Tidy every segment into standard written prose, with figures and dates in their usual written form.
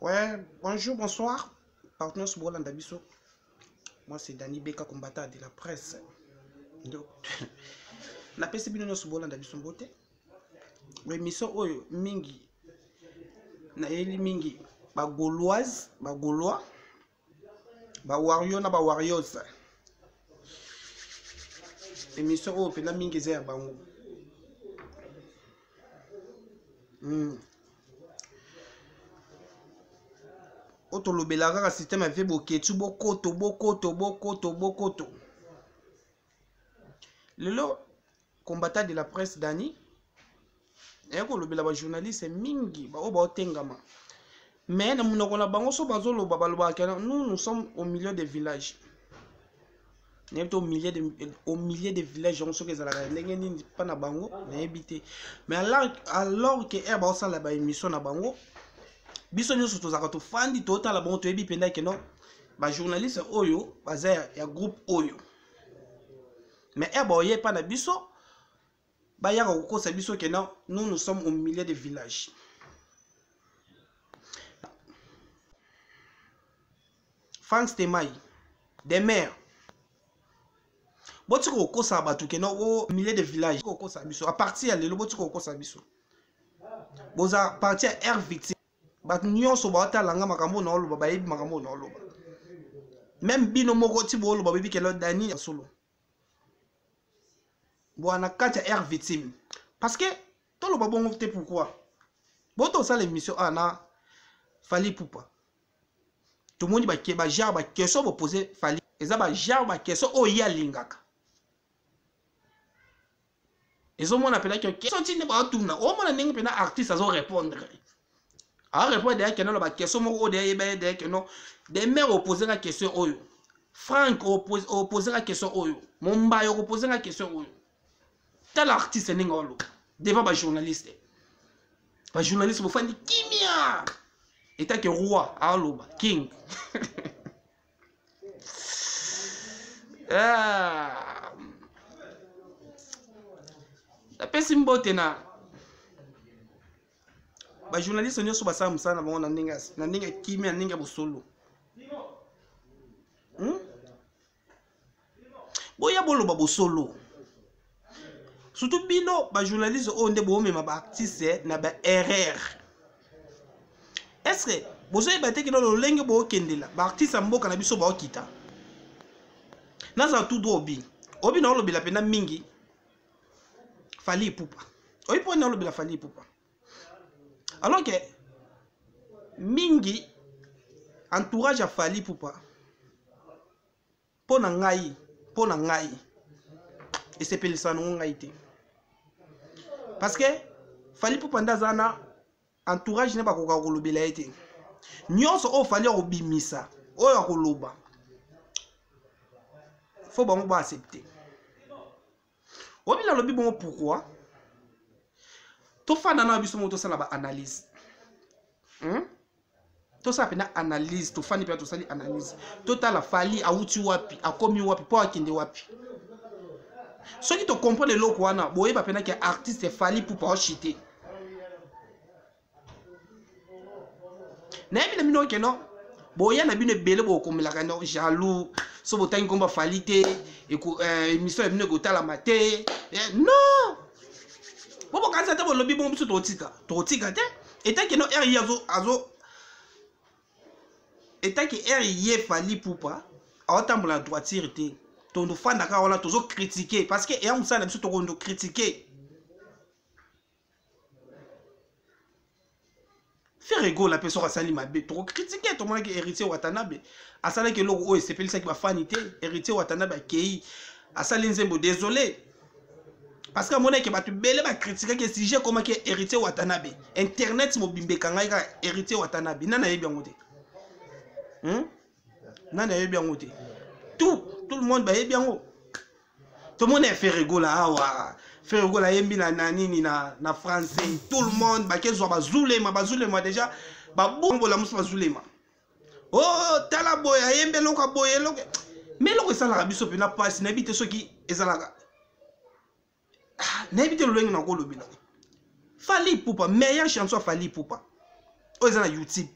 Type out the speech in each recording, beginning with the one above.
Ouais, bonjour, bonsoir. Partenaire sur Bolanda Bisso. Moi, c'est Dani Beka, combattant de la presse. Donc, la presse est bien sur Bolanda Bisso. Mais mission oyo mingi na eli mingi ba gauloise, ba gaulois, ba warrior na ba warriors. Émission oyo pena mingi za ya bango. Oto lobela kaka système ave boketu bokoto. Lelo combattant de la presse Dani eko lobela ba journaliste mingi ba o ba otengama. Mais na munoko na bango so bazolo baloba kana nous sommes au milieu des villages. Nous sommes au milieu des villages on so ke zala ndenge nini pa na bango na ebité. Mais alors que eba o sala ba émission na bango biso nyoso tozaka to fandi tota la bango to ebi penda ke non ba journaliste oyo baza ya groupe oyo. Mais eba o ye pa na biso ba yaka kokosa biso ke non nous sommes au milieu des villages. France Temai des mères boti kokosa batu ke non au milieu des villages kokosa biso à partir ya lelo boti kokosa biso boza partir air victime bat nyonso ba talanga makambo na oloba ba yebi makambo na oloba même bino moko ti bo oloba bibi ke lo Dani solo boana kati air victime parce que to loba bongo te pourquoi boto ça l'émission ana Fally Ipupa tout le monde ba genre ba question bo poser Fally eza ba genre ba question o ya lingaka ezo mona pela que question ti ne ba tuna o mona ninga pena artiste azo répondre a répondre derrière que non ba question moko derrière que non des mères opposer la question oyo Franck opposer la question oyo Momba opposer la question oyo tel artiste ninga olo devant ba journaliste bo fandi kimia eta que roi aloba king la pesi mbote na ba journaliste nyoso ba sama sana bango na ninga kimia ninga bosolo boya boloba bosolo surtout bino ba journaliste o nde bo mema ba artiste na ba erreur. Est-ce que vous avez battu que dans le lingue bo kendela ba artiste mboka na biso ba okita naza tout droit obi na lobi la pena mingi Fally Ipupa oyi po na lobi la Fally Ipupa alors que mingi entourage à Fally Ipupa pona ngai et c'est pelisa no ngai te parce que Fally Ipupa ndazana entourage ne ba ko kolobela ete nyonso o Fally obimisa oyo akoloba faut bango ba accepter obila lobi bongo pourquoi to fana na biso moto sala ba analyse to sa pena analyse to fani pe to sali analyse total Fally auti wapi akomi wapi po akinde wapi soki to comprendre loko wana boye ba pena ke artiste Fally Ipupa o chité na bino mino ke non boya na bino ebele bo komelaka no jaloux so botangi komba Fally te émission bino ko tala maté non bobo kanisa te bo lobi bon biso totika te eta ke no RI azo eta ke RI Fally Ipupa aotambola droitière te tondo fanda ka wana tozo critiquer parce que ya musala biso tokondo critiquer faire ego la personne asali mabe trop critiquer tout le monde qui héritier Watanabe asala ke logo o sepeli ça qui va fanité héritier Watanabe kei asali nzembo désolé parce que mon que batu bele ba critiquer que si j'ai comment que héritier Watanabe internet mo bimbe kanga ka héritier Watanabe nana yebi ngote nana yebi ngote tout le monde ba yebi ngo tout le monde est fait ego là awa faire la yembi na nani na français tout le monde ba kezo bazulema déjà ba bombo la musu bazulema oh tala boya yembe loka boye loka mais loko ça la biso pena passe na bité soki ezalaka na bité lolengi na ko lobila Fally Ipupa meilleure chanson Fally Ipupa o ezana YouTube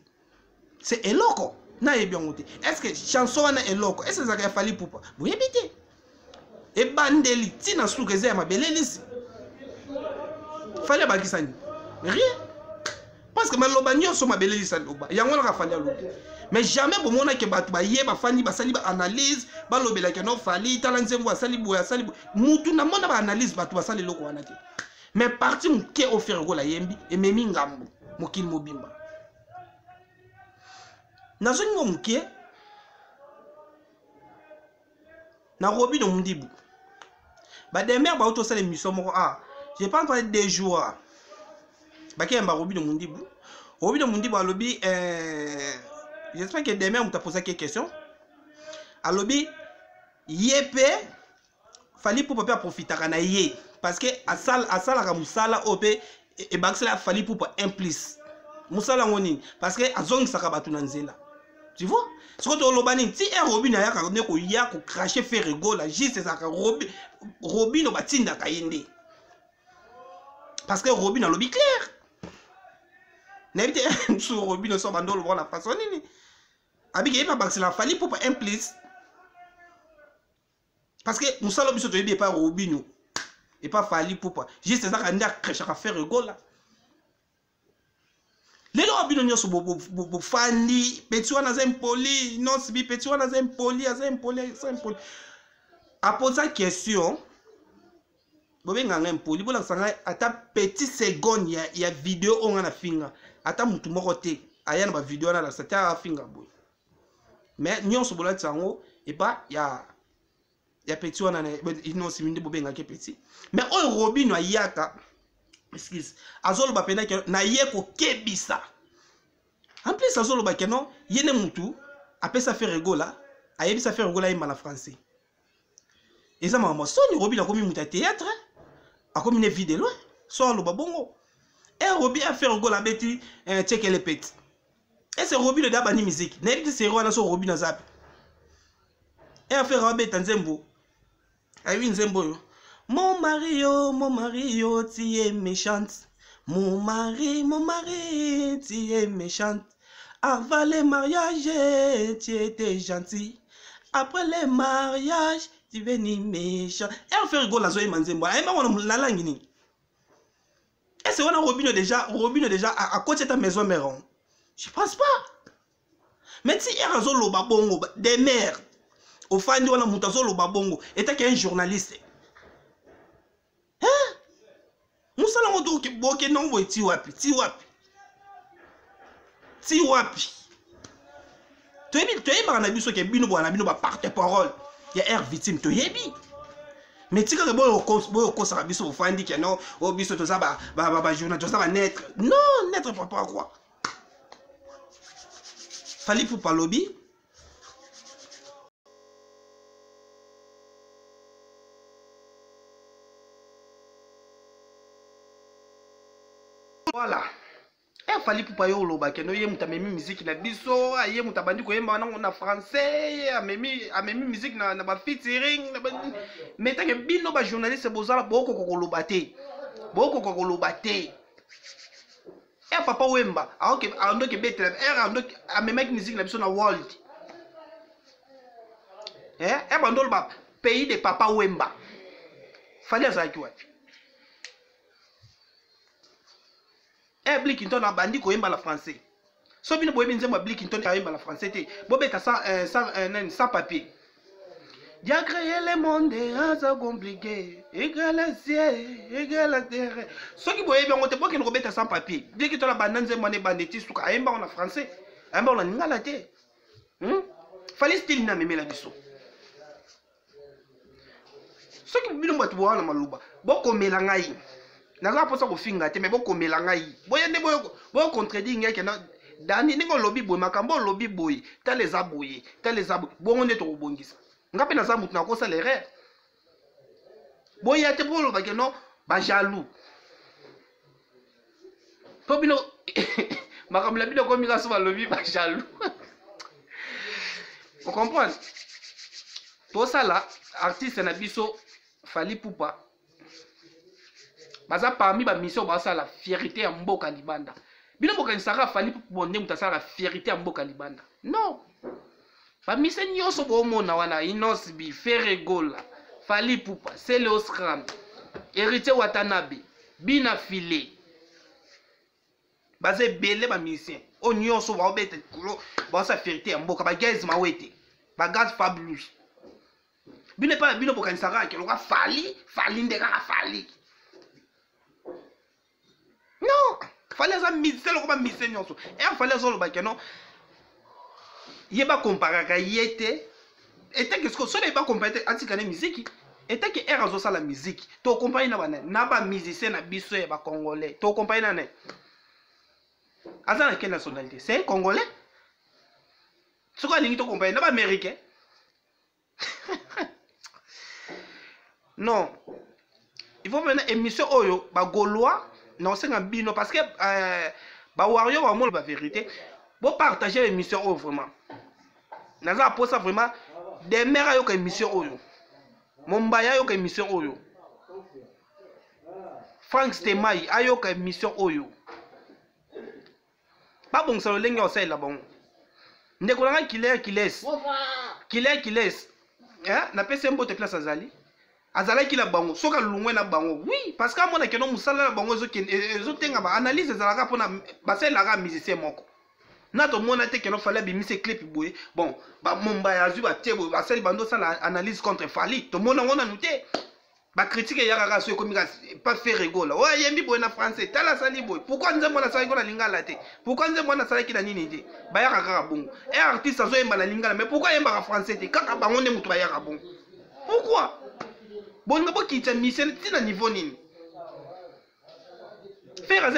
c'est eloko na yebi yango te. Est-ce que chanson wana eloko est-ce que ça a fallu pour pas vous éviter et bandeli tina sou que zema belelisi fallait bakisani rien parce que maloba nyonso mabelelisa loba yango na fallait loba mais jamais bon mona ke batu ba yeba fani basali ba analyse ba lobela ke no fali tala nzembo asali boya asali mutu na mona ba analyse batu basali loko wana te mais parti muke offert go la yembi et memi ngambo mokili mobimba nazongo muke na robi de mundibu ba demer ba auto sala mission moko je pense pas 2 jours ba ke mba robi de mundibu alobi j'espère que demain on t'a posé quelques questions alobi yepe fali pour pas profiter kana ye parce que asala ka musala ope e baksela fali pour pas implice musala ngoni parce que azongi saka batu na nzela tu vois ce que tu lobani ti Robin ya ka ne ko ya ko cracher faire rigola juste ça ka Robin batinda ka yende parce que Robin a lobby clair n'habite sur Robin so bandolo voir la façon nini abiki pas baksela fali pour pas implice parce que musala biso to yebi pas Robin et pas fali pour pas juste ça ka nda cracher ka faire rigola. Les gens qui ont été fandi, petit wana zempoli, non si petit wana zempoli, zempoli. À poser la question, bobe nganga impoli, bola sanga ata petit seconde ya vidéo on a finga, ata mutu moko te, aya na ba vidéo na la sata finga boy. Mais nyonso bola tsango et pas ya petit wana non si minde bobe ngake petit. Mais on Robin wa yaka excuse azolo bapena ke na yeko kebisa en plus azolo bakeno yene mutu apesa faire rigola ayebisa faire rigola yima na français eza mama soni Robi la komi muta théâtre akomi ne vide loin so alo babongo et Robi a faire rigola beti check les pets et c'est Robi le dabani musique na ebiti c'est roi so Robi na zap et a faire rabeta nzembo ayi nzembo yo. Mon mari, tu es méchante. Mon mari, tu es méchante. Avant le mariage, tu étais gentil. Après le mariage, tu es venu méchant. Et on fait rigoler à Zoé Manzembo. Et on a la langue. Et c'est on a Robin déjà à côté de ta maison Méron. Je pense pas. Mais si il y a un zolo babongo, des mères, au fan de on a moutazolo babongo, et t'as qu'un journaliste. Musala ngoto ke boke nongo ti wapi to yebi na biso ke bino ba porte parole ya air victime to yebi mais tika ke boyo ko sa biso fandi ke non o biso to za ba journal to za ba naître non naître papa quoi fali pour palobi. Voilà. Il fallait pour pas yo loba que no ye muta memi musique na biso, ye muta bandi ko yemba na français, a memi musique na ba featuring na ba mais tant que bino ba journaliste bozala boko ko loba te. E papa wemba, ok ando ke betre, ando a memi musique na biso na world. E bandol ba pays de papa wemba. Fallait ça qui wapi. Blickinton a bandi ko yemba la français. So bino boyebi nzemba Blickinton a yemba la français te. Bobeta sans papier. Dieu a créé le monde à compliqué. Égal à ciel, égal à terre. So ki boyebi on te boki no beta sans papier. Blickinton a bandi nzemba ne bandeti suka yemba en français. Yemba on ngala te. Fallait style na meme la biso. So ki bino batu bo na maluba. Boko melangai. Naza posa ko finga te mais boko melanga yi boyende boyo contredire ngeke na dani ningo lobby boy makambo lobby boy ta les aboyer bongo ne to bongisa ngape na za mutu na ko salere boya te bolo ba ke no ba jaloux to bino makamla bino ko mika so ba lobby ba jaloux vous comprenez to sala artiste na biso fali pupa baza parmi ba mission ba la fierté ya mboka libanda bino bokanisaka fali bonde mutasala fierté ya mboka libanda non bamise nyonso bomona wana Inos B Ferregola Fally Ipupa Sele Osram Héritier Watanabe Bina Filé baze belé ba musicien o nyonso ba obete kulo ba sa fierté ya mboka ba gaz mawete ba gaz fabulous bino pa bino bokanisaka ke loka Fally ndeka Fally non Fally za musicien loko ba musicien nyonso e Fally zo lo ba ke non yeba comparer ka yete eta que so ba comparer atika na musique eta que era zo sala musique to comparer na ba musicien na biso ya ba congolais to comparer na ne azana quelle nationalité c'est congolais ce quoi lingi to comparer na ba américain non il faut venir émission oyo ba gaulois non c'est un bino parce que ba wario ba mo ba vérité bon partager l'émission oyo vraiment naza pour ça vraiment des mères yo ka émission oyo Mombaya yo ka émission oyo Frank Stemai ayo ka émission oyo pas bon ça le lenge o ça là bon ndeko nanga kiles hein na pese mbote place azali ki la bango soka lungwe na bango oui parce que amona ke no musala na bango ezo tenga ba analyse ezalaka pona basela ka musicien moko na to mona te ke no fallait bimise clip boye bon ba Mombaya azu ba tebo baseli bando ça la analyse contre Fally to mona ngona nuté ba critique ya kaka so komika pas faire rigola ouais yembi boye na français tala sali boye pourquoi nze mona sali ko na lingala te pourquoi nze mona sali ki na nini te ba ya kaka bongo et artiste azo yemba na lingala mais pourquoi yemba ka français te kaka bango ne mutu ba ya ka bongo pourquoi bon ngabo ki mission tina niveau nini faire un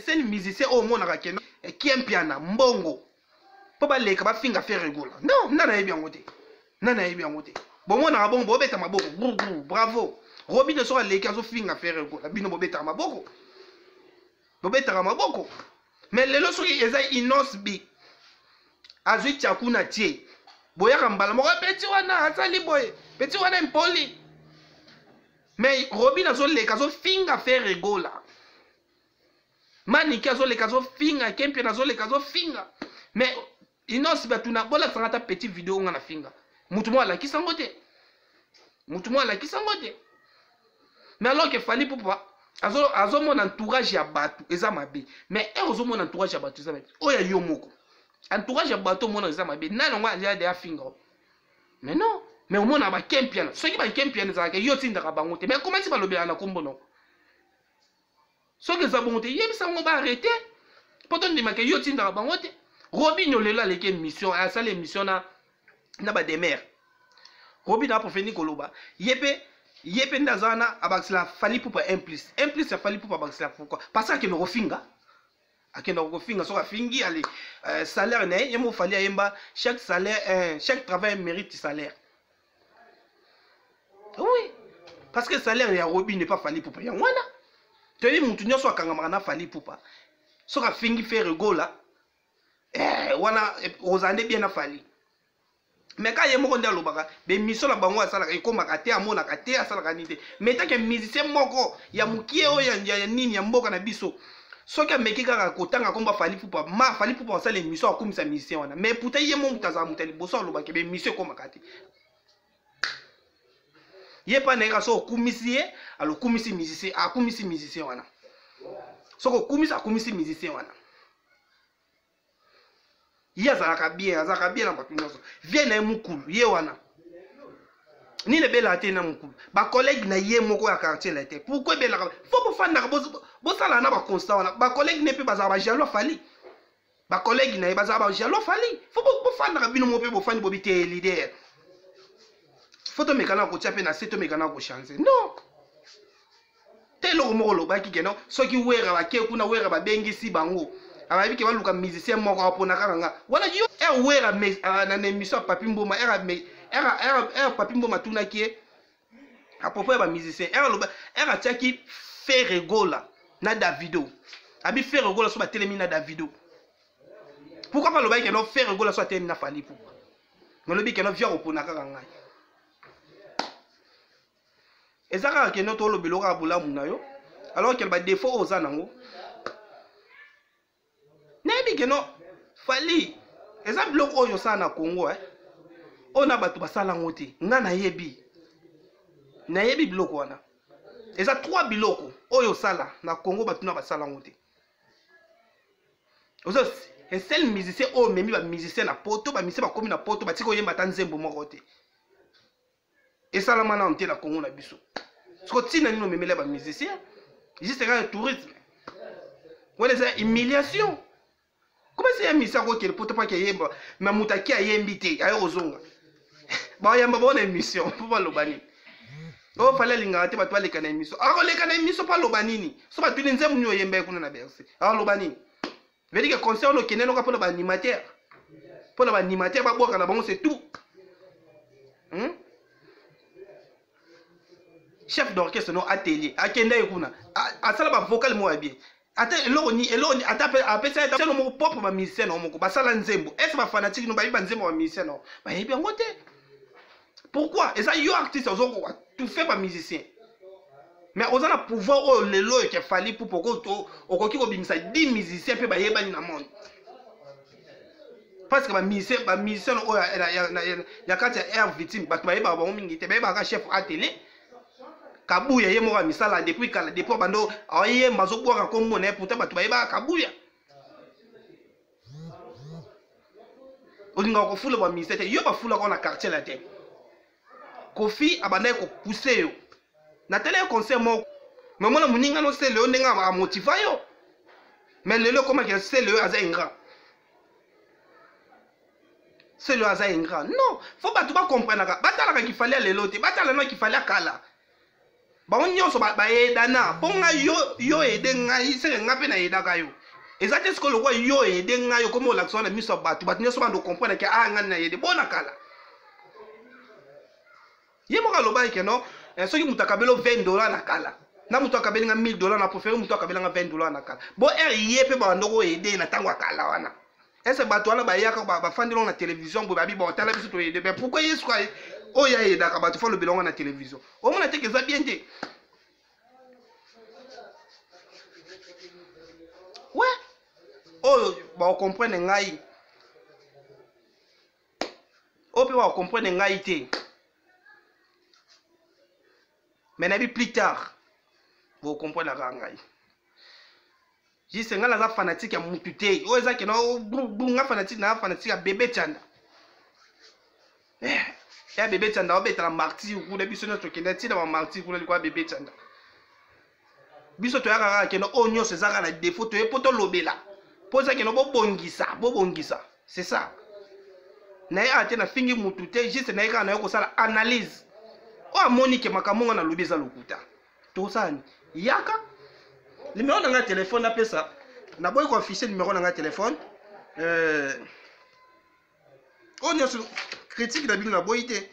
scène musicien au monde na keno qui aime piano mbongo po ba leka ba finga faire rigola non nana yebi ngote bon mona bongo bo beta maboko bravo Robin ne sera leka zo finga faire rigola bino bo beta maboko mais lelo soki eza Inos B azui chakuna tie boya kambala mo petit wana asali boye petit wana impoli mais Robin azo leka zo finga faire rigola Maniki azo leka zo finga Kempia azo leka zo finga mais Inos B tuna bola sangata petit vidéo ngana finga mutu mo ala kisango te mais alors que Fally Ipupa azo mon entourage ya batu eza mabe mais ozo mon entourage ya batu eza mabe oya yo moko entourage ya batu mon eza mabe nana ngwa ya de finga mais non mais au mona ba Kempia soki ba Kempia za ke yo tinda ka bango te mais comment si ba lobela na kombo no soki za bongo te yebisa ngo ba arrêter potom de make yo tinda ka bango te Robin lelo aleke mission a sala émission na ba demer Robin a profeni koloba yepe ndazana abaksila Fally Ipupa 1+ ya Fally Ipupa abaksila pourquoi parce que no rofinga akenda rofinga so afingi ali salaire ne yemo Fally ayemba chaque salaire chaque travail mérite salaire oui parce que salaire ya Robin n'est pas Fally Ipupa ya wana teli mutu nyoso akanga na Fally Ipupa so afingi faire rigola wana ozande bien na Fally mais quand yemo konda lobaka be mission la bango asalaka ikomaka te amonaka te asalaka nite mais tant que musicien moko ya mukie o ya nini ya mboka na biso soki ameki kaka kotanga komba Fally Ipupa osala émission akumisa musicien wana mais pourtant yemo mutaza mutali boso alobaka be mission komaka te ye pa na so okumisi ye alo kumisi musicien akumisi musicien wana soko akumisi musicien wana azalaka bien na batu nyonso vie na ye mukulu ye wana ni le bela te na mukulu ba collègue na ye moko ya quartier la te pourquoi bela faut bofanda bo sala na ba constat wana ba collègue ne pe bazaba ba jaloux Fally ba collègue na ye bazaba ba jaloux Fally faut bofanda ka bino mo pe bofandi bo bité leader faut to mekana ko tiape na seto mekana ko changer non telo mo lo ba ki keno soki wera ba ke kuna wera ba bengisi bango ababi ke baluka musicien moko apona kanga wana yo wera na émission Papi Mboma era Papi Mboma tuna ki à propos ba musicien era tiaki faire rigola na Davido abi faire rigola so ba telemi na Davido pourquoi pas lo ba ke no faire rigola so telemi na Fally Ipupa no lobi ke no via opona kanga ezaka ke no to lo biloka bula munayo alors que ba défaut ozanango nayebi ke no fali eza biloko oyo osala na Congo oyo na bato basala yango te nga nayebi biloko wana eza 3 biloko oyo osala na Congo bato na basala yango te ozo esel musicien oyo memi ba musicien na poto ba musicien bakomi na poto batiki oyemba ta nzembo moko te esalama na nte na Congo na biso siko tina nino memele ba musicien juste quand le tourisme wala za humiliation comment c'est un musicien ko kele poto pa ke yemba na mutaki ayembi te ayo ozonga ba yamba bona émission po ba lobani o fallait linga te bato baleka na émission ako leka na émission pa lobanini so bato ni nzembo nyo yemba kuna na berse ako lobanini veut dire que concert no keneno ka pona ba animateur ba boka na bango c'est tout chef d'orchestre no atelier akenda yekuna asala ba vocal mo abie ata eloni ata apesa ata no mo pop ba musicien no moko basala nzembo est ba fanatique no ba yiba nzembo ba musicien no ba yiba ngote pourquoi et ça yo artiste ozo tout fait ba musicien mais on a pouvoir oh lelo et qu'il fallait pour poko okoki ko bimisa 10 musiciens pe ba yeba ni na monde parce que ba musicien oh ya kati ya victime ba ba yeba ba mingi te ba yeba ka chef atelier kabuya ye moko misala depuis kala depuis bando aye mazo bwaka kombo na pourtant bato ba yeba kabuya olinga ko fula ba musicien te yo ba fula ko na quartier la te Kofi abandai ko pousser yo na télé concert mo mais moi muninga no c'est le ndenga a motiver yo mais le comment que c'est le aza ingra c'est le aza ingra non faut pas tout pas comprendre batala ka kifali le lote batala no kifali kala ba onyoso ba edana ponga yo edenga isere ngape na edaka yo ezate sko lo yo edenga yo comme l'action na miso batu nyoso ba ndo comprendre que ngana na yede bona kala yemo ka loba ke no soki mutu akabelo $20 na kala na mutu akabelinga $1000 na préféré mutu akabelanga $20 na kala bo ye pe ba ndoko ede na tango akala wana ese bato wana ba yaka ba fandelo na télévision bo babi ba tala biso to ede mais pourquoi yesu kwa oya eda ka bato fa lo belonga na télévision o mona te que ça bien te ouais oh ba comprendre ngai o pe ba comprendre ngai te. Mais plus tard, vous comprenez la rangaï. J'ai c'est nga fanatique à mutute. O eza ke no bunga fanatique na fanatique à bébé Tchanda. Ya bébé Tchanda obeta na martyr ku de biso notre kendati na martyr ku le kwa bébé Tchanda. Biso to yaka ke no onyo se zaka na défaut to e poto lobela. Poza ke no bobongisa. C'est ça. Na ya ate na fingi mutute juste na yaka na yoko sala analyse. O Monique makamonga na lobeza lokuta. To sani yaka numéro na nga téléphone na pesa na boy ko afficher numéro na nga téléphone on y a critique na bino na boyité